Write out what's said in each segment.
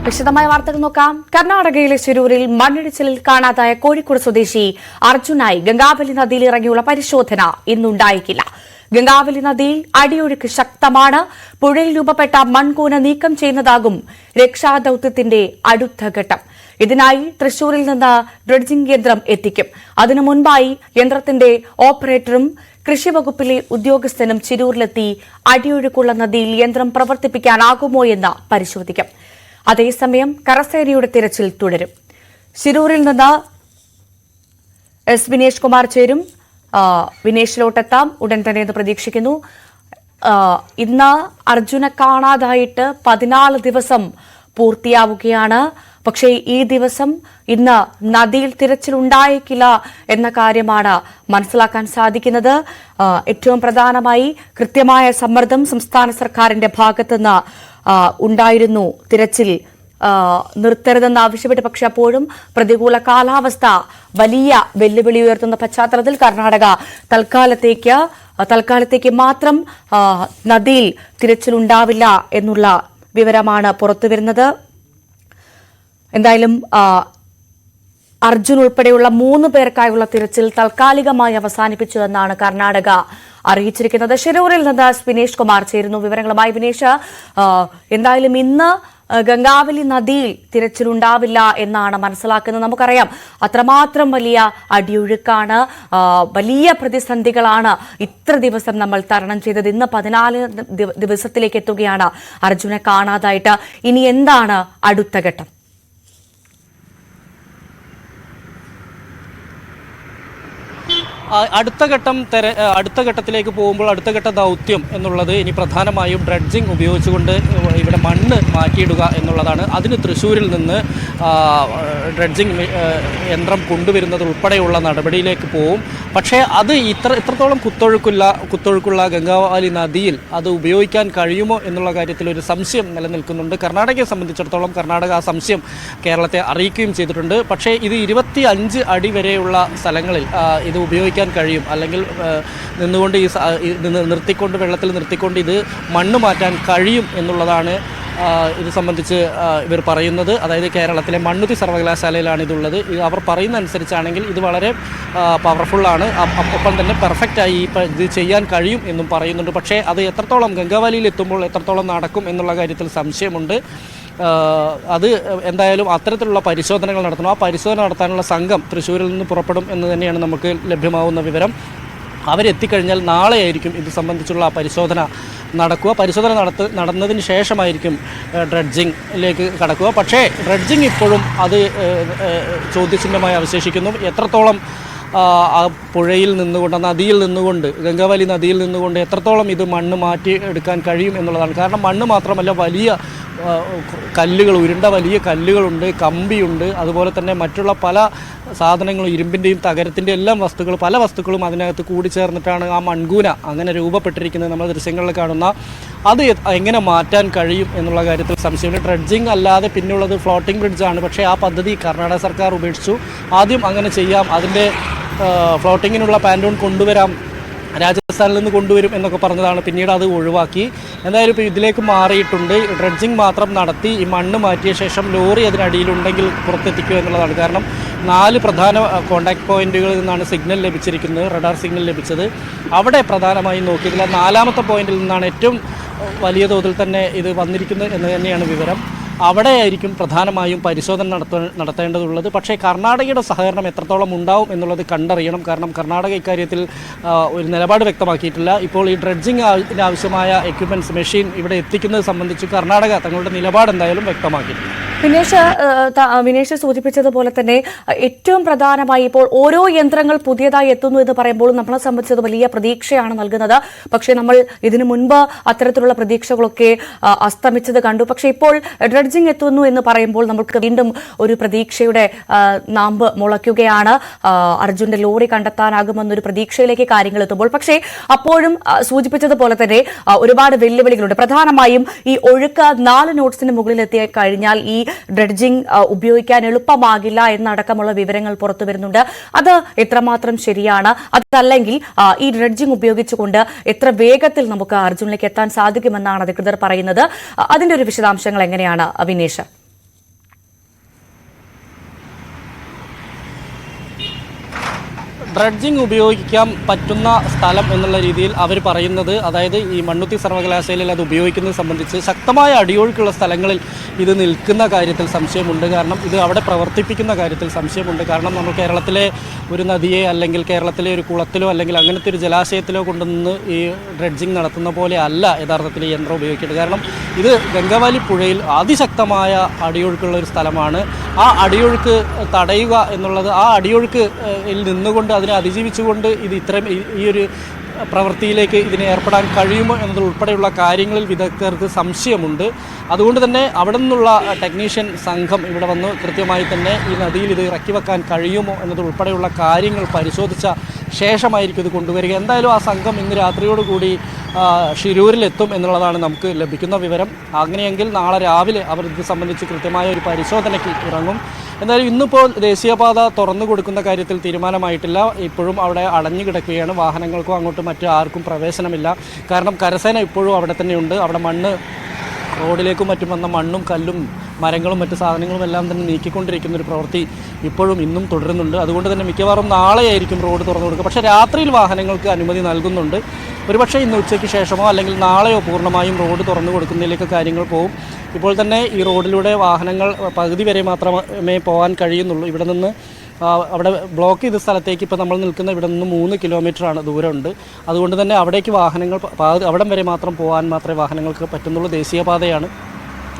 വിശദമായ വാർത്തകൾ നോക്കാം. കർണാടകയിലെ ശിരൂരിൽ മണ്ണിടിച്ചിലിൽ കാണാതായ കോഴിക്കോട് സ്വദേശി അർജുനായി ഗംഗാവലി നദിയിൽ ഇറങ്ങിയുള്ള പരിശോധന ഇന്നുണ്ടായിക്കില്ല. ഗംഗാവലി നദിയിൽ അടിയൊഴുക്ക് ശക്തമാണ്. പുഴയിൽ രൂപപ്പെട്ട മൺകൂന നീക്കം ചെയ്യുന്നതാകും രക്ഷാദൌത്യത്തിന്റെ അടുത്ത ഘട്ടം. ഇതിനായി തൃശൂരിൽ നിന്ന് ഡ്രഡ്ജിംഗ് യന്ത്രം എത്തിക്കും. അതിനു മുൻപായി യന്ത്രത്തിന്റെ ഓപ്പറേറ്ററും കൃഷിവകുപ്പിലെ ഉദ്യോഗസ്ഥനും ചിരൂരിലെത്തി അടിയൊഴുക്കുള്ള നദിയിൽ യന്ത്രം പ്രവർത്തിപ്പിക്കാനാകുമോ എന്ന് പരിശോധിക്കും. അതേസമയം കരസേനയുടെ തിരച്ചിൽ തുടരും. ശിരൂരിൽ നിന്ന് എസ് വിനേഷ് കുമാർ ചേരും. വിനേഷിലോട്ടെത്താം ഉടൻ തന്നെ എന്ന് പ്രതീക്ഷിക്കുന്നു. ഇന്ന് അർജുനെ കാണാതായിട്ട് 14 ദിവസം പൂർത്തിയാവുകയാണ്. പക്ഷേ ഈ ദിവസം ഇന്ന് നദിയിൽ തിരച്ചിലുണ്ടായേക്കില്ല എന്ന കാര്യമാണ് മനസ്സിലാക്കാൻ സാധിക്കുന്നത്. ഏറ്റവും പ്രധാനമായി കൃത്യമായ സമ്മർദ്ദം സംസ്ഥാന സർക്കാരിന്റെ ഭാഗത്തുനിന്ന് ഉണ്ടായിരുന്നു. തിരച്ചിൽ നിർത്തരുതെന്ന് ആവശ്യപ്പെട്ട്, പക്ഷെ അപ്പോഴും പ്രതികൂല കാലാവസ്ഥ വലിയ വെല്ലുവിളി ഉയർത്തുന്ന പശ്ചാത്തലത്തിൽ കർണാടക തൽക്കാലത്തേക്ക് മാത്രം നദിയിൽ തിരച്ചിലുണ്ടാവില്ല എന്നുള്ള വിവരമാണ് പുറത്തുവരുന്നത്. എന്തായാലും അർജുൻ ഉൾപ്പെടെയുള്ള 3 പേർക്കായുള്ള തിരച്ചിൽ താൽക്കാലികമായി അവസാനിപ്പിച്ചു എന്നാണ് കർണാടക അറിയിച്ചിരിക്കുന്നത്. ശിരൂരിൽ നിന്ന് വിനേഷ് കുമാർ ചേരുന്നു വിവരങ്ങളുമായി. വിനേഷ്, എന്തായാലും ഇന്ന് ഗംഗാവലി നദിയിൽ തിരച്ചിലുണ്ടാവില്ല എന്നാണ് മനസ്സിലാക്കുന്നത്. നമുക്കറിയാം അത്രമാത്രം വലിയ അടിയൊഴുക്കാണ്, വലിയ പ്രതിസന്ധികളാണ് ഇത്ര ദിവസം നമ്മൾ തരണം ചെയ്തത്. ഇന്ന് 14 ദിവസത്തിലേക്ക് എത്തുകയാണ് അർജുനെ കാണാതായിട്ട്. ഇനി എന്താണ് അടുത്ത ഘട്ടം? അടുത്ത ഘട്ടത്തിലേക്ക് പോകുമ്പോൾ അടുത്ത ഘട്ട ദൗത്യം എന്നുള്ളത് ഇനി പ്രധാനമായും ഡ്രഡ്ജിംഗ് ഉപയോഗിച്ചുകൊണ്ട് ഇവിടെ മണ്ണ് മാറ്റിയിടുക എന്നുള്ളതാണ്. അതിന് തൃശ്ശൂരിൽ നിന്ന് ഡ്രഡ്ജിംഗ് യന്ത്രം കൊണ്ടുവരുന്നത് ഉൾപ്പെടെയുള്ള നടപടിയിലേക്ക് പോവും. പക്ഷേ അത് ഇത്രത്തോളം കുത്തൊഴുക്കുള്ള ഗംഗാവലി നദിയിൽ അത് ഉപയോഗിക്കാൻ കഴിയുമോ എന്നുള്ള കാര്യത്തിൽ ഒരു സംശയം നിലനിൽക്കുന്നുണ്ട്. കർണാടകയെ സംബന്ധിച്ചിടത്തോളം കർണാടക ആ സംശയം കേരളത്തെ അറിയിക്കുകയും ചെയ്തിട്ടുണ്ട്. പക്ഷേ ഇത് 25 അടി വരെയുള്ള സ്ഥലങ്ങളിൽ ഇത് ഉപയോഗിക്കാൻ കഴിയും, അല്ലെങ്കിൽ നിന്നുകൊണ്ട് നിർത്തിക്കൊണ്ട് വെള്ളത്തിൽ നിർത്തിക്കൊണ്ട് ഇത് മണ്ണ് മാറ്റാൻ കഴിയും എന്നുള്ളതാണ് ഇത് സംബന്ധിച്ച് ഇവർ പറയുന്നത്. അതായത് കേരളത്തിലെ മണ്ണുത്തി സർവകലാശാലയിലാണ് ഇതുള്ളത്. അവർ പറയുന്ന അനുസരിച്ചാണെങ്കിൽ ഇത് വളരെ പവർഫുള്ളാണ്, ഒപ്പം തന്നെ പെർഫെക്റ്റായി ഇത് ചെയ്യാൻ കഴിയും എന്നും പറയുന്നുണ്ട്. പക്ഷേ അത് എത്രത്തോളം ഗംഗാവലിയിൽ എത്തുമ്പോൾ എത്രത്തോളം നടക്കും എന്നുള്ള കാര്യത്തിൽ സംശയമുണ്ട്. അത് എന്തായാലും അത്തരത്തിലുള്ള പരിശോധനകൾ നടത്തണം. ആ പരിശോധന നടത്താനുള്ള സംഘം തൃശ്ശൂരിൽ നിന്ന് പുറപ്പെടും എന്ന് തന്നെയാണ് നമുക്ക് ലഭ്യമാവുന്ന വിവരം. അവരെത്തിക്കഴിഞ്ഞാൽ നാളെയായിരിക്കും ഇത് സംബന്ധിച്ചുള്ള പരിശോധന നടക്കുക. പരിശോധന നടന്നതിന് ശേഷമായിരിക്കും ഡ്രഡ്ജിങ്ങിലേക്ക് കടക്കുക. പക്ഷേ ഡ്രഡ്ജിങ് ഇപ്പോഴും അത് ചോദ്യചിഹ്നമായി അവശേഷിക്കുന്നു. എത്രത്തോളം ആ പുഴയിൽ നിന്നുകൊണ്ട്, നദിയിൽ നിന്നുകൊണ്ട്, ഗംഗാവലി നദിയിൽ നിന്നുകൊണ്ട് എത്രത്തോളം ഇത് മണ്ണ് മാറ്റി എടുക്കാൻ കഴിയും എന്നുള്ളതാണ്. കാരണം മണ്ണ് മാത്രമല്ല, വലിയ കല്ലുകൾ, ഉരുണ്ട വലിയ കല്ലുകളുണ്ട്, കമ്പിയുണ്ട്, അതുപോലെ തന്നെ മറ്റുള്ള പല സാധനങ്ങളും, ഇരുമ്പിൻ്റെയും തകരത്തിൻ്റെ എല്ലാം പല വസ്തുക്കളും അതിനകത്ത് കൂടിച്ചേർന്നിട്ടാണ് ആ മൺകൂന അങ്ങനെ രൂപപ്പെട്ടിരിക്കുന്നത്. നമ്മൾ ദൃശ്യങ്ങളിൽ കാണുന്ന അത് എങ്ങനെ മാറ്റാൻ കഴിയും എന്നുള്ള കാര്യത്തിൽ സംശയമുണ്ട്. ഡ്രഡ്ജിങ് അല്ലാതെ പിന്നുള്ളത് ഫ്ലോട്ടിംഗ് ബ്രിഡ്ജാണ്. പക്ഷേ ആ പദ്ധതി കർണാടക സർക്കാർ ഉപേക്ഷിച്ചു. ആദ്യം അങ്ങനെ ചെയ്യാം, അതിൻ്റെ ഫ്ലോട്ടിങ്ങിനുള്ള പാൻഡൂൺ കൊണ്ടുവരാം, രാജസ്ഥാനിൽ നിന്ന് കൊണ്ടുവരും എന്നൊക്കെ പറഞ്ഞതാണ്. പിന്നീട് അത് ഒഴിവാക്കി. എന്തായാലും ഇപ്പോൾ ഇതിലേക്ക് മാറിയിട്ടുണ്ട്. ഡ്രഡ്ജിങ് മാത്രം നടത്തി ഈ മണ്ണ് മാറ്റിയ ശേഷം ലോറി അതിനടിയിലുണ്ടെങ്കിൽ പുറത്തെത്തിക്കുക എന്നുള്ളതാണ്. കാരണം 4 പ്രധാന കോൺടാക്ട് പോയിന്റുകളിൽ നിന്നാണ് സിഗ്നൽ ലഭിച്ചിരിക്കുന്നത്, റഡാർ സിഗ്നൽ ലഭിച്ചത്. അവിടെ പ്രധാനമായും നോക്കിയിട്ടില്ല. 4ാമത്തെ പോയിന്റിൽ നിന്നാണ് ഏറ്റവും വലിയ തോതിൽ തന്നെ ഇത് വന്നിരിക്കുന്നത് എന്ന് തന്നെയാണ് വിവരം. അവിടെയായിരിക്കും പ്രധാനമായും പരിശോധന നടത്തേണ്ടതുള്ളത്. പക്ഷേ കർണാടകയുടെ സഹകരണം എത്രത്തോളം ഉണ്ടാവും എന്നുള്ളത് കണ്ടറിയണം. കാരണം കർണാടക ഇക്കാര്യത്തിൽ ഒരു നിലപാട് വ്യക്തമാക്കിയിട്ടില്ല. ഇപ്പോൾ ഈ ഡ്രഡ്ജിങ്ങിന് ആവശ്യമായ എക്യുപ്മെൻറ്റ്സ്, മെഷീൻ ഇവിടെ എത്തിക്കുന്നത് സംബന്ധിച്ച് കർണാടക തങ്ങളുടെ നിലപാട് എന്തായാലും വ്യക്തമാക്കിയിട്ടുണ്ട്. വിനേഷ് സൂചിപ്പിച്ചതുപോലെ തന്നെ ഏറ്റവും പ്രധാനമായി ഇപ്പോൾ ഓരോ യന്ത്രങ്ങൾ പുതിയതായി എത്തുന്നു എന്ന് പറയുമ്പോൾ നമ്മളെ സംബന്ധിച്ചത് വലിയ പ്രതീക്ഷയാണ് നൽകുന്നത്. പക്ഷേ നമ്മൾ ഇതിനു മുൻപ് അത്തരത്തിലുള്ള പ്രതീക്ഷകളൊക്കെ അസ്തമിച്ചത് കണ്ടു. പക്ഷേ ഇപ്പോൾ ഡ്രഡ്ജിംഗ് എത്തുന്നു എന്ന് പറയുമ്പോൾ നമുക്ക് വീണ്ടും ഒരു പ്രതീക്ഷയുടെ നാമ്പ് മുളയ്ക്കുകയാണ്. അർജുന്റെ ലോറി കണ്ടെത്താനാകുമെന്നൊരു പ്രതീക്ഷയിലേക്ക് കാര്യങ്ങൾ എത്തുമ്പോൾ. പക്ഷേ അപ്പോഴും സൂചിപ്പിച്ചതുപോലെ തന്നെ ഒരുപാട് വെല്ലുവിളികളുണ്ട്. പ്രധാനമായും ഈ ഒഴുക്ക് 4 നോട്ട്സിന് മുകളിൽ എത്തി കഴിഞ്ഞാൽ ഈ ഡ്രഡ്ജിംഗ് ഉപയോഗിക്കാൻ എളുപ്പമാകില്ല എന്നടക്കമുള്ള വിവരങ്ങൾ പുറത്തു വരുന്നുണ്ട്. അത് എത്രമാത്രം ശരിയാണ്? അതല്ലെങ്കിൽ ഈ ഡ്രഡ്ജിംഗ് ഉപയോഗിച്ചുകൊണ്ട് എത്ര വേഗത്തിൽ നമുക്ക് അർജുനിലേക്ക് എത്താൻ സാധിക്കുമെന്നാണ് അധികൃതർ പറയുന്നത്. അതിന്റെ ഒരു വിശദാംശങ്ങൾ എങ്ങനെയാണ് വിനേഷ്? ഡ്രഡ്ജിങ് ഉപയോഗിക്കാൻ പറ്റുന്ന സ്ഥലം എന്നുള്ള രീതിയിൽ അവർ പറയുന്നത്, അതായത് ഈ മണ്ണുത്തി സർവകലാശാലയിൽ അത് ഉപയോഗിക്കുന്നത് സംബന്ധിച്ച് ശക്തമായ അടിയൊഴുക്കുള്ള സ്ഥലങ്ങളിൽ ഇത് നിൽക്കുന്ന കാര്യത്തിൽ സംശയമുണ്ട്. കാരണം ഇത് അവിടെ പ്രവർത്തിപ്പിക്കുന്ന കാര്യത്തിൽ സംശയമുണ്ട്. കാരണം നമ്മൾ കേരളത്തിലെ ഒരു നദിയെ അല്ലെങ്കിൽ കേരളത്തിലെ ഒരു കുളത്തിലോ അല്ലെങ്കിൽ അങ്ങനത്തെ ഒരു ജലാശയത്തിലോ കൊണ്ടുവന്ന് ഈ ഡ്രഡ്ജിങ് നടത്തുന്ന പോലെ അല്ല യഥാർത്ഥത്തിൽ ഈ യന്ത്രം ഉപയോഗിക്കേണ്ടത്. കാരണം ഇത് ഗംഗാവാലി പുഴയിൽ അതിശക്തമായ അടിയൊഴുക്കുള്ള ഒരു സ്ഥലമാണ്. ആ അടിയൊഴുക്ക് തടയുക എന്നുള്ളത്, ആ അടിയൊഴുക്ക് നിന്നുകൊണ്ട് അതിനെ അതിജീവിച്ചുകൊണ്ട് ഇത് ഇത്തരം ഈ ഒരു പ്രവൃത്തിയിലേക്ക് ഇതിനെ ഏർപ്പെടാൻ കഴിയുമോ എന്നതുൾപ്പെടെയുള്ള കാര്യങ്ങളിൽ വിദഗ്ധർക്ക് സംശയമുണ്ട്. അതുകൊണ്ട് തന്നെ അവിടെ നിന്നുള്ള ടെക്നീഷ്യൻ സംഘം ഇവിടെ വന്ന് കൃത്യമായി തന്നെ ഈ നദിയിൽ ഇത് ഇറക്കി വെക്കാൻ കഴിയുമോ എന്നതുൾപ്പെടെയുള്ള കാര്യങ്ങൾ പരിശോധിച്ച ശേഷമായിരിക്കും ഇത് കൊണ്ടുവരിക. എന്തായാലും ആ സംഘം ഇന്ന് രാത്രിയോടുകൂടി ഷിരൂരിലെത്തും എന്നുള്ളതാണ് നമുക്ക് ലഭിക്കുന്ന വിവരം. അങ്ങനെയെങ്കിൽ നാളെ രാവിലെ അവർ ഇത് സംബന്ധിച്ച് കൃത്യമായ ഒരു പരിശോധനയ്ക്ക് ഇറങ്ങും. എന്തായാലും ഇന്നിപ്പോൾ ദേശീയപാത തുറന്നു കൊടുക്കുന്ന കാര്യത്തിൽ തീരുമാനമായിട്ടില്ല. ഇപ്പോഴും അവിടെ അടഞ്ഞു കിടക്കുകയാണ്. വാഹനങ്ങൾക്കോ അങ്ങോട്ട് മറ്റു ആർക്കും പ്രവേശനമില്ല. കാരണം കരസേന ഇപ്പോഴും അവിടെ തന്നെയുണ്ട്. അവിടെ മണ്ണ്, റോഡിലേക്കും മറ്റും വന്ന മണ്ണും കല്ലും മരങ്ങളും മറ്റു സാധനങ്ങളും എല്ലാം തന്നെ നീക്കിക്കൊണ്ടിരിക്കുന്ന ഒരു പ്രവൃത്തി ഇപ്പോഴും ഇന്നും തുടരുന്നുണ്ട്. അതുകൊണ്ട് തന്നെ മിക്കവാറും നാളെയായിരിക്കും റോഡ് തുറന്നു കൊടുക്കുക. പക്ഷേ രാത്രിയിൽ വാഹനങ്ങൾക്ക് അനുമതി നൽകുന്നുണ്ട്. ഒരുപക്ഷെ ഇന്ന് ഉച്ചയ്ക്ക് ശേഷമോ അല്ലെങ്കിൽ നാളെയോ പൂർണ്ണമായും റോഡ് തുറന്നു കൊടുക്കുന്നതിലേക്ക് കാര്യങ്ങൾ പോകും. ഇപ്പോൾ തന്നെ ഈ റോഡിലൂടെ വാഹനങ്ങൾ പകുതി വരെ മാത്രമേ പോകാൻ കഴിയുന്നുള്ളൂ. ഇവിടെ നിന്ന് അവിടെ ബ്ലോക്ക് ചെയ്ത സ്ഥലത്തേക്ക് ഇപ്പോൾ നമ്മൾ നിൽക്കുന്ന ഇവിടെ നിന്ന് 3 കിലോമീറ്ററാണ് ദൂരമുണ്ട്. അതുകൊണ്ട് തന്നെ അവിടേക്ക് വാഹനങ്ങൾ അവിടം വരെ മാത്രം പോകാൻ മാത്രമേ വാഹനങ്ങൾക്ക് പറ്റുന്നുള്ളൂ. ദേശീയപാതയാണ്,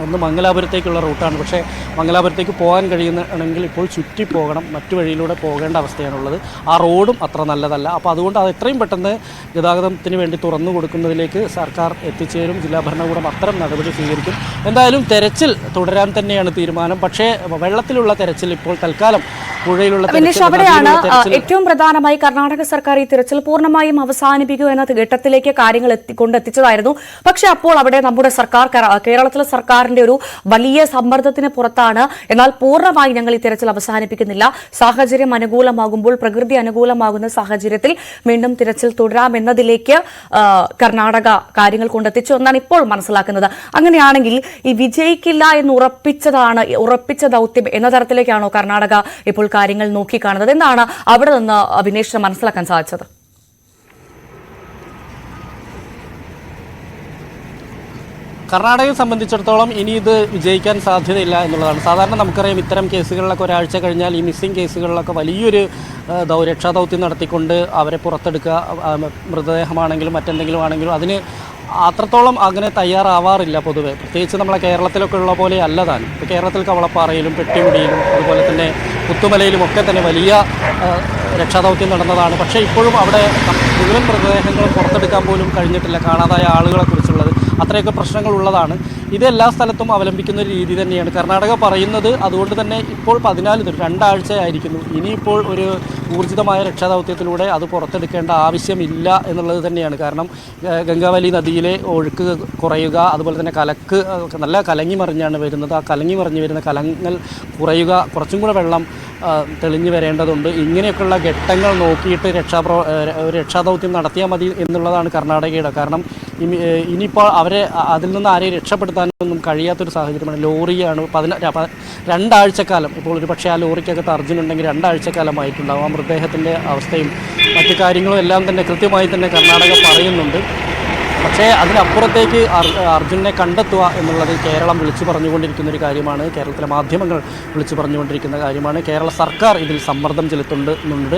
ഒന്ന് മംഗലാപുരത്തേക്കുള്ള റൂട്ടാണ്. പക്ഷേ മംഗലാപുരത്തേക്ക് പോകാൻ കഴിയുന്നതാണെങ്കിൽ ഇപ്പോൾ ചുറ്റി പോകണം, മറ്റു വഴിയിലൂടെ പോകേണ്ട അവസ്ഥയാണുള്ളത്. ആ റോഡും അത്ര നല്ലതല്ല. അപ്പോൾ അതുകൊണ്ട് അത് എത്രയും പെട്ടെന്ന് ഗതാഗതത്തിന് വേണ്ടി തുറന്നു കൊടുക്കുന്നതിലേക്ക് സർക്കാർ എത്തിച്ചേരും. ജില്ലാ ഭരണകൂടം അത്തരം നടപടി സ്വീകരിക്കും. എന്തായാലും തെരച്ചിൽ തുടരാൻ തന്നെയാണ് തീരുമാനം. പക്ഷേ വെള്ളത്തിലുള്ള തെരച്ചിൽ ഇപ്പോൾ തൽക്കാലം പുഴയിലുള്ള അവിടെയാണ് ഏറ്റവും പ്രധാനമായി കർണാടക സർക്കാർ ഈ തിരച്ചിൽ പൂർണ്ണമായും അവസാനിപ്പിക്കുക എന്ന ഘട്ടത്തിലേക്ക് കാര്യങ്ങൾ കൊണ്ടെത്തിച്ചതായിരുന്നു. പക്ഷെ അപ്പോൾ അവിടെ നമ്മുടെ സർക്കാർ, കേരളത്തിലെ സർക്കാരിന്റെ ഒരു വലിയ സമ്മർദ്ദത്തിന് പുറത്താണ്. എന്നാൽ പൂർണ്ണമായി ഞങ്ങൾ ഈ തിരച്ചിൽ അവസാനിപ്പിക്കുന്നില്ല, സാഹചര്യം അനുകൂലമാകുമ്പോൾ, പ്രകൃതി അനുകൂലമാകുന്ന സാഹചര്യത്തിൽ വീണ്ടും തിരച്ചിൽ തുടരാമെന്നതിലേക്ക് കർണാടക കാര്യങ്ങൾ കൊണ്ടെത്തിച്ചു എന്നാണ് ഇപ്പോൾ മനസ്സിലാക്കുന്നത്. അങ്ങനെയാണെങ്കിൽ ഈ വിജയിക്കില്ല എന്ന് ഉറപ്പിച്ച ദൌത്യം എന്ന തരത്തിലേക്കാണോ കർണാടക ഇപ്പോൾ കാര്യങ്ങൾ നോക്കിക്കാണുന്നത്? എന്താണ് അവിടെ നിന്ന് വിനേഷിന് മനസ്സിലാക്കാൻ സാധിച്ചത്? കർണാടകയെ സംബന്ധിച്ചിടത്തോളം ഇനി ഇത് വിജയിക്കാൻ സാധ്യതയില്ല എന്നുള്ളതാണ്. സാധാരണ നമുക്കറിയാം ഇത്തരം കേസുകളിലൊക്കെ ഒരാഴ്ച കഴിഞ്ഞാൽ ഈ മിസ്സിംഗ് കേസുകളിലൊക്കെ വലിയൊരു രക്ഷാദൗത്യം നടത്തിക്കൊണ്ട് അവരെ പുറത്തെടുക്കുക, മൃതദേഹമാണെങ്കിലും മറ്റെന്തെങ്കിലും ആണെങ്കിലും അതിന് അത്രത്തോളം അങ്ങനെ തയ്യാറാവാറില്ല പൊതുവെ. പ്രത്യേകിച്ച് നമ്മളെ കേരളത്തിലൊക്കെ ഉള്ള പോലെ അല്ല താൻ. ഇപ്പോൾ കേരളത്തിൽ കവളപ്പാറയിലും പെട്ടിമുടിയിലും അതുപോലെ തന്നെ പുത്തുമലയിലും ഒക്കെ തന്നെ വലിയ രക്ഷാദൗത്യം നടന്നതാണ്. പക്ഷേ ഇപ്പോഴും അവിടെ മുഴുവൻ മൃതദേഹങ്ങളും പുറത്തെടുക്കാൻ പോലും കഴിഞ്ഞിട്ടില്ല. കാണാതായ ആളുകളെക്കുറിച്ചുള്ളത് അത്രയൊക്കെ പ്രശ്നങ്ങൾ ഉള്ളതാണ്. ഇത് എല്ലാ സ്ഥലത്തും അവലംബിക്കുന്ന ഒരു രീതി തന്നെയാണ് കർണാടക പറയുന്നത്. അതുകൊണ്ട് തന്നെ ഇപ്പോൾ 14 ദിവസം 2 ആഴ്ചയായിരിക്കുന്നു. ഇനിയിപ്പോൾ ഒരു ഊർജിതമായ രക്ഷാദൗത്യത്തിലൂടെ അത് പുറത്തെടുക്കേണ്ട ആവശ്യമില്ല എന്നുള്ളത് തന്നെയാണ്. കാരണം ഗംഗാവലി നദിയിലെ ഒഴുക്ക് കുറയുക, അതുപോലെ തന്നെ നല്ല കലങ്ങി മറിഞ്ഞാണ് വരുന്നത്. ആ കലങ്ങി മറിഞ്ഞ് വരുന്ന കലങ്ങൾ കുറയുക, കുറച്ചും കൂടെ വെള്ളം തെളിഞ്ഞു വരേണ്ടതുണ്ട്. ഇങ്ങനെയൊക്കെയുള്ള ഘട്ടങ്ങൾ നോക്കിയിട്ട് രക്ഷാദൗത്യം നടത്തിയാൽ മതി എന്നുള്ളതാണ് കർണാടകയുടെ. കാരണം ഇനിയിപ്പോൾ അവരെ അതിൽ നിന്ന് ആരെയും രക്ഷപ്പെടുത്താനൊന്നും കഴിയാത്തൊരു സാഹചര്യമാണ്. ലോറിയാണ് 2 ആഴ്ചക്കാലം. ഇപ്പോൾ ഒരു പക്ഷേ ആ ലോറിക്കകത്ത് അർജുനുണ്ടെങ്കിൽ 2 ആഴ്ചക്കാലമായിട്ടുണ്ടാവും. ആ മൃതദേഹത്തിൻ്റെ അവസ്ഥയും മറ്റു കാര്യങ്ങളും എല്ലാം തന്നെ കൃത്യമായി തന്നെ കർണാടക പറയുന്നുണ്ട്. പക്ഷേ അതിനപ്പുറത്തേക്ക് അർജുനെ കണ്ടെത്തുക എന്നുള്ളത് കേരളം വിളിച്ചു പറഞ്ഞുകൊണ്ടിരിക്കുന്ന ഒരു കാര്യമാണ്. കേരളത്തിലെ മാധ്യമങ്ങൾ വിളിച്ചു പറഞ്ഞുകൊണ്ടിരിക്കുന്ന കാര്യമാണ്. കേരള സർക്കാർ ഇതിൽ സമ്മർദ്ദം ചെലുത്തുന്നുണ്ട്.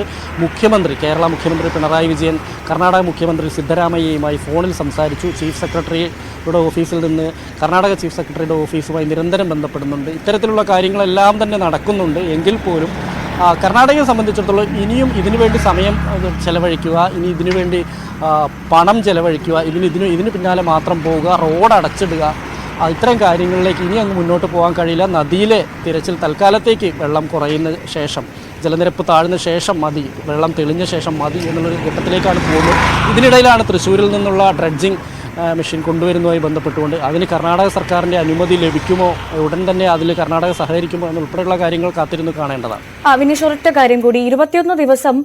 കേരള മുഖ്യമന്ത്രി പിണറായി വിജയൻ കർണാടക മുഖ്യമന്ത്രി സിദ്ധരാമയ്യയുമായി ഫോണിൽ സംസാരിച്ചു. ചീഫ് സെക്രട്ടറിയുടെ ഓഫീസിൽ നിന്ന് കർണാടക ചീഫ് സെക്രട്ടറിയുടെ ഓഫീസുമായി നിരന്തരം ബന്ധപ്പെടുന്നുണ്ട്. ഇത്തരത്തിലുള്ള കാര്യങ്ങളെല്ലാം തന്നെ നടക്കുന്നുണ്ട്. എങ്കിൽ പോലും കർണാടകയെ സംബന്ധിച്ചിടത്തോളം ഇനിയും ഇതിനുവേണ്ടി സമയം ചെലവഴിക്കുക, ഇനി ഇതിനുവേണ്ടി പണം ചെലവഴിക്കുക, ഇതിന് പിന്നാലെ മാത്രം പോവുക, റോഡ് അടച്ചിടുക, ഇത്തരം കാര്യങ്ങളിലേക്ക് ഇനി അങ്ങ് മുന്നോട്ട് പോകാൻ കഴിയില്ല. നദിയിലെ തിരച്ചിൽ തൽക്കാലത്തേക്ക് വെള്ളം കുറയുന്ന ശേഷം, ജലനിരപ്പ് താഴ്ന്ന ശേഷം മതി, വെള്ളം തെളിഞ്ഞ ശേഷം മതി എന്നുള്ളൊരു ഘട്ടത്തിലേക്കാണ് പോകുന്നത്. ഇതിനിടയിലാണ് തൃശ്ശൂരിൽ നിന്നുള്ള ഡ്രഡ്ജിങ് മെഷീൻ കൊണ്ടുവരുന്നതുമായി ബന്ധപ്പെട്ടുകൊണ്ട് അതിന് കർണാടക സർക്കാരിൻ്റെ അനുമതി ലഭിക്കുമോ, ഉടൻ തന്നെ അതിൽ കർണാടക സഹകരിക്കുമോ എന്നുൾപ്പെടെയുള്ള കാര്യങ്ങൾ കാത്തിരുന്ന് കാണേണ്ടതാണ്. വിനീഷ്, ഒരൊറ്റ കാര്യം കൂടി, 21 ദിവസം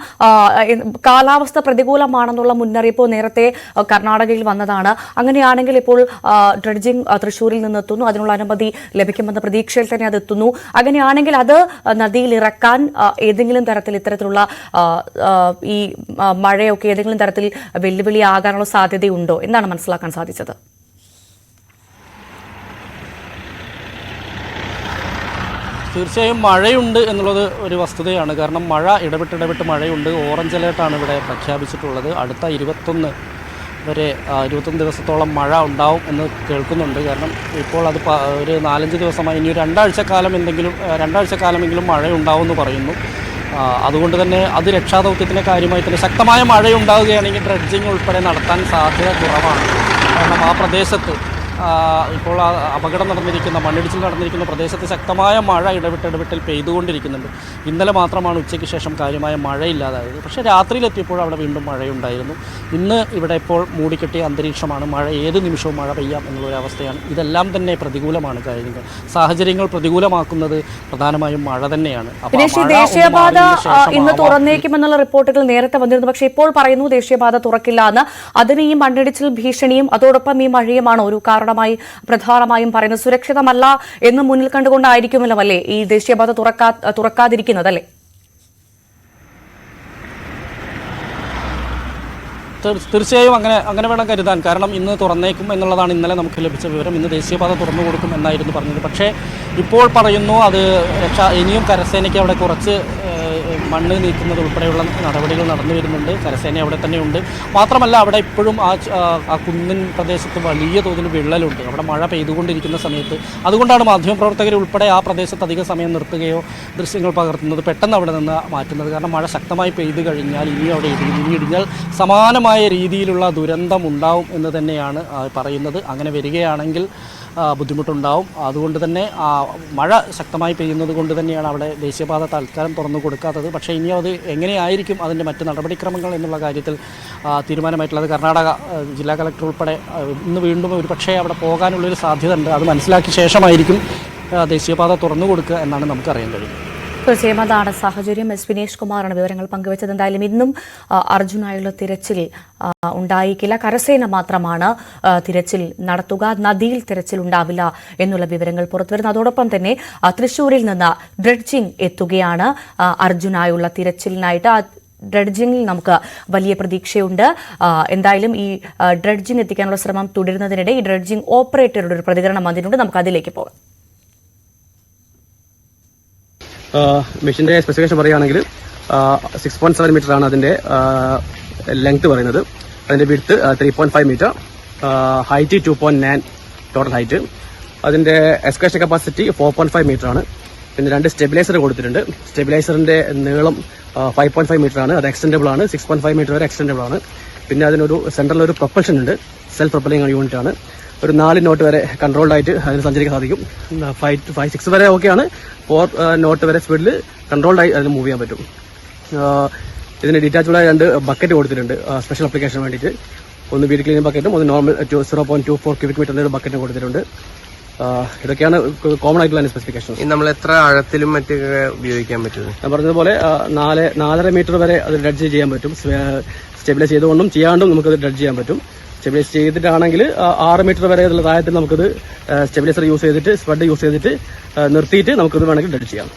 കാലാവസ്ഥ പ്രതികൂലമാണെന്നുള്ള മുന്നറിയിപ്പ് നേരത്തെ കർണാടകയിൽ വന്നതാണ്. അങ്ങനെയാണെങ്കിൽ ഇപ്പോൾ ഡ്രഡ്ജിംഗ് തൃശ്ശൂരിൽ നിന്നെത്തുന്നു, അതിനുള്ള അനുമതി ലഭിക്കുമെന്ന പ്രതീക്ഷയിൽ തന്നെ അത് എത്തുന്നു. അങ്ങനെയാണെങ്കിൽ അത് നദിയിൽ ഇറക്കാൻ ഏതെങ്കിലും തരത്തിൽ ഇത്തരത്തിലുള്ള ഈ മഴയൊക്കെ ഏതെങ്കിലും തരത്തിൽ വെല്ലുവിളിയാകാനുള്ള സാധ്യതയുണ്ടോ എന്നാണ് മനസ്സിലാക്കാൻ സാധിച്ചത്? തീർച്ചയായും മഴയുണ്ട് എന്നുള്ളത് ഒരു വസ്തുതയാണ്. കാരണം മഴ ഇടവിട്ട് മഴയുണ്ട്. ഓറഞ്ച് അലേർട്ടാണ് ഇവിടെ പ്രഖ്യാപിച്ചിട്ടുള്ളത്. അടുത്ത 21 ദിവസത്തോളം മഴ ഉണ്ടാവും എന്ന് കേൾക്കുന്നുണ്ട്. കാരണം ഇപ്പോൾ അത് ഒരു 4-5 ദിവസമായി, ഇനി ഒരു രണ്ടാഴ്ചക്കാലമെങ്കിലും മഴ ഉണ്ടാവുമെന്ന് പറയുന്നു. അതുകൊണ്ട് തന്നെ അത് രക്ഷാദൗത്യത്തിൻ്റെ കാര്യമായി തന്നെ ശക്തമായ മഴയുണ്ടാവുകയാണെങ്കിൽ ഡ്രഡ്ജിങ് ഉൾപ്പെടെ നടത്താൻ സാധ്യത കുറവാണ്. കാരണം ആ പ്രദേശത്ത് ഇപ്പോൾ അപകടം നടന്നിരിക്കുന്ന, മണ്ണിടിച്ചിൽ നടന്നിരിക്കുന്ന പ്രദേശത്ത് ശക്തമായ മഴ ഇടവിട്ടിൽ പെയ്തുകൊണ്ടിരിക്കുന്നുണ്ട്. ഇന്നലെ മാത്രമാണ് ഉച്ചയ്ക്ക് ശേഷം കാര്യമായ മഴയില്ലാതായത്. പക്ഷേ രാത്രിയിലെത്തിയപ്പോൾ അവിടെ വീണ്ടും മഴയുണ്ടായിരുന്നു. ഇന്ന് ഇവിടെ ഇപ്പോൾ മൂടിക്കെട്ടിയ അന്തരീക്ഷമാണ്. മഴ ഏത് നിമിഷവും മഴ പെയ്യാം എന്നുള്ളൊരവസ്ഥയാണ്. ഇതെല്ലാം തന്നെ പ്രതികൂലമാണ്. സാഹചര്യങ്ങൾ പ്രതികൂലമാക്കുന്നത് പ്രധാനമായും മഴ തന്നെയാണ്. ദേശീയപാത ഇന്ന് തുറന്നേക്കുമെന്നുള്ള റിപ്പോർട്ടുകൾ നേരത്തെ വന്നിരുന്നു. പക്ഷേ ഇപ്പോൾ പറയുന്നു ദേശീയപാത തുറക്കില്ല എന്ന്. അതിന് ഈ മണ്ണിടിച്ചിൽ ഭീഷണിയും അതോടൊപ്പം ഈ മഴയുമാണോ ഒരു പ്രധാനമായും പറയുന്നത്? സുരക്ഷിതമല്ല എന്ന് മുന്നിൽ കണ്ടുകൊണ്ടായിരിക്കുമല്ലോ അല്ലേ ഈ ദേശീയപാത തുറക്കാതിരിക്കുന്നത് അല്ലേ? തീർച്ചയായും അങ്ങനെ വേണം കരുതാൻ. കാരണം ഇന്ന് തുറന്നേക്കും എന്നുള്ളതാണ് ഇന്നലെ നമുക്ക് ലഭിച്ച വിവരം. ഇന്ന് ദേശീയപാത തുറന്നു കൊടുക്കും എന്നായിരുന്നു പറഞ്ഞത്. പക്ഷേ ഇപ്പോൾ പറയുന്നു അത് ഇനിയും കരസേനയ്ക്ക് അവിടെ കുറച്ച് മണ്ണ് നീക്കുന്നത് ഉൾപ്പെടെയുള്ള നടപടികൾ നടന്നു വരുന്നുണ്ട്. കരസേന അവിടെ തന്നെയുണ്ട്. മാത്രമല്ല അവിടെ ഇപ്പോഴും ആ കുന്നിൻ പ്രദേശത്ത് വലിയ തോതിൽ വിള്ളലുണ്ട്. അവിടെ മഴ പെയ്തുകൊണ്ടിരിക്കുന്ന സമയത്ത് അതുകൊണ്ടാണ് മാധ്യമപ്രവർത്തകർ ഉൾപ്പെടെ ആ പ്രദേശത്ത് അധിക സമയം നിർത്തുകയോ ദൃശ്യങ്ങൾ പകർത്തുന്നത്, പെട്ടെന്ന് അവിടെ നിന്ന് മാറ്റുന്നത്. കാരണം മഴ ശക്തമായി പെയ്തു കഴിഞ്ഞാൽ ഇനി അവിടെ ഇടിഞ്ഞാൽ സമാനമായ രീതിയിലുള്ള ദുരന്തം ഉണ്ടാവും എന്ന് തന്നെയാണ് പറയുന്നത്. അങ്ങനെ വരികയാണെങ്കിൽ ബുദ്ധിമുട്ടുണ്ടാവും. അതുകൊണ്ട് തന്നെ മഴ ശക്തമായി പെയ്യുന്നത് കൊണ്ട് തന്നെയാണ് അവിടെ ദേശീയപാത തൽക്കാലം തുറന്നു കൊടുക്കാത്തത്. പക്ഷേ ഇനി അത് എങ്ങനെയായിരിക്കും അതിൻ്റെ മറ്റ് നടപടിക്രമങ്ങൾ എന്നുള്ള കാര്യത്തിൽ തീരുമാനമായിട്ടുള്ളത്. കർണാടക ജില്ലാ കളക്ടർ ഉൾപ്പെടെ ഇന്ന് വീണ്ടും ഒരു പക്ഷേ അവിടെ പോകാനുള്ളൊരു സാധ്യത ഉണ്ട്. അത് മനസ്സിലാക്കിയ ശേഷമായിരിക്കും ദേശീയപാത തുറന്നു കൊടുക്കുക എന്നാണ് നമുക്കറിയാൻ കഴിയുന്നത്. തീർച്ചയായും അതാണ് സാഹചര്യം. എസ് വിനേഷ് കുമാറാണ് വിവരങ്ങൾ പങ്കുവച്ചത്. എന്തായാലും ഇന്നും അർജുനായുള്ള തിരച്ചിൽ ഉണ്ടായിരിക്കില്ല. കരസേന മാത്രമാണ് തിരച്ചിൽ നടത്തുക. നദിയിൽ തിരച്ചിൽ ഉണ്ടാവില്ല എന്നുള്ള വിവരങ്ങൾ പുറത്തുവരുന്നു. അതോടൊപ്പം തന്നെ തൃശ്ശൂരിൽ നിന്ന് ഡ്രഡ്ജിംഗ് എത്തുകയാണ് അർജുനായുള്ള തിരച്ചിലിനായിട്ട്. ഡ്രഡ്ജിംഗിൽ നമുക്ക് വലിയ പ്രതീക്ഷയുണ്ട്. എന്തായാലും ഈ ഡ്രഡ്ജിംഗ് എത്തിക്കാനുള്ള ശ്രമം തുടരുന്നതിനിടെ ഈ ഡ്രഡ്ജിംഗ് ഓപ്പറേറ്ററുടെ ഒരു പ്രതികരണം വന്നിട്ടുണ്ട്. നമുക്ക് അതിലേക്ക് പോകാം. മെഷീന്റെ സ്പെസിഫിക്കേഷൻ പറയുകയാണെങ്കിൽ 6.7 മീറ്റർ ആണ് അതിന്റെ ലെങ്ത് പറയുന്നത്. അതിന്റെ width 3.5 metre, height 2.9 total height. അതിന്റെ എക്സ്കവേഷൻ കപ്പാസിറ്റി 4.5 മീറ്റർ ആണ്. പിന്നെ 2 സ്റ്റെബിലൈസർ കൊടുത്തിട്ടുണ്ട്. സ്റ്റെബിലൈസറിന്റെ നീളം 5.5 മീറ്റർ ആണ്. അത് എക്സ്റ്റൻഡബിൾ ആണ്. 6.5 മീറ്റർ വരെ എക്സ്റ്റൻഡബിൾ ആണ്. പിന്നെ അതിനൊരു സെൻട്രൽ ഒരു പ്രൊപ്പൽഷൻ ഉണ്ട്. സെൽഫ് പ്രൊപ്പലിംഗ് യൂണിറ്റ് ആണ്. ഒരു 4 നോട്ട് വരെ കൺട്രോൾഡ് ആയിട്ട് അതിന് സഞ്ചരിക്കാൻ സാധിക്കും. 5-6 വരെ ഓക്കെയാണ്. 4 നോട്ട് വരെ സ്പീഡിൽ കൺട്രോൾഡ് ആയി അതിന് മൂവ് ചെയ്യാൻ പറ്റും. ഇതിന് ഡീറ്റാച്ചബിളായ 2 ബക്കറ്റ് കൊടുത്തിട്ടുണ്ട് സ്പെഷ്യൽ അപ്ലിക്കേഷന് വേണ്ടിയിട്ട്. ഒന്ന് വീട് ക്ലീനിങ് ബക്കറ്റും ഒന്ന് നോർമൽ 0.24 ക്യൂബിക് മീറ്ററിന്റെ ഒരു ബക്കറ്റും കൊടുത്തിട്ടുണ്ട്. ഇതൊക്കെയാണ് കോമൺ ആയിട്ടുള്ള സ്പെസിഫിക്കേഷൻ. നമ്മൾ എത്ര ആഴത്തിലും മറ്റൊക്കെ ഉപയോഗിക്കാൻ പറ്റും? ഞാൻ പറഞ്ഞതുപോലെ 4.5 മീറ്റർ വരെ അത് ഡ്രഡ്ജ് ചെയ്യാൻ പറ്റും. സ്റ്റെബിലൈസ് ചെയ്തുകൊണ്ടും ചെയ്യാണ്ടും നമുക്കത് ഡ്രഡ്ജ് ചെയ്യാൻ പറ്റും. സ്റ്റെബിലൈസ് ചെയ്തിട്ടാണെങ്കിൽ 6 മീറ്റർ വരെ ഉള്ള താഴത്തിൽ നമുക്കത് സ്റ്റെബിലൈസർ യൂസ് ചെയ്തിട്ട് സ്പഡ് യൂസ് ചെയ്തിട്ട് നിർത്തിയിട്ട് നമുക്കത് വേണമെങ്കിൽ ഡ്രഡ്ജ് ചെയ്യാം.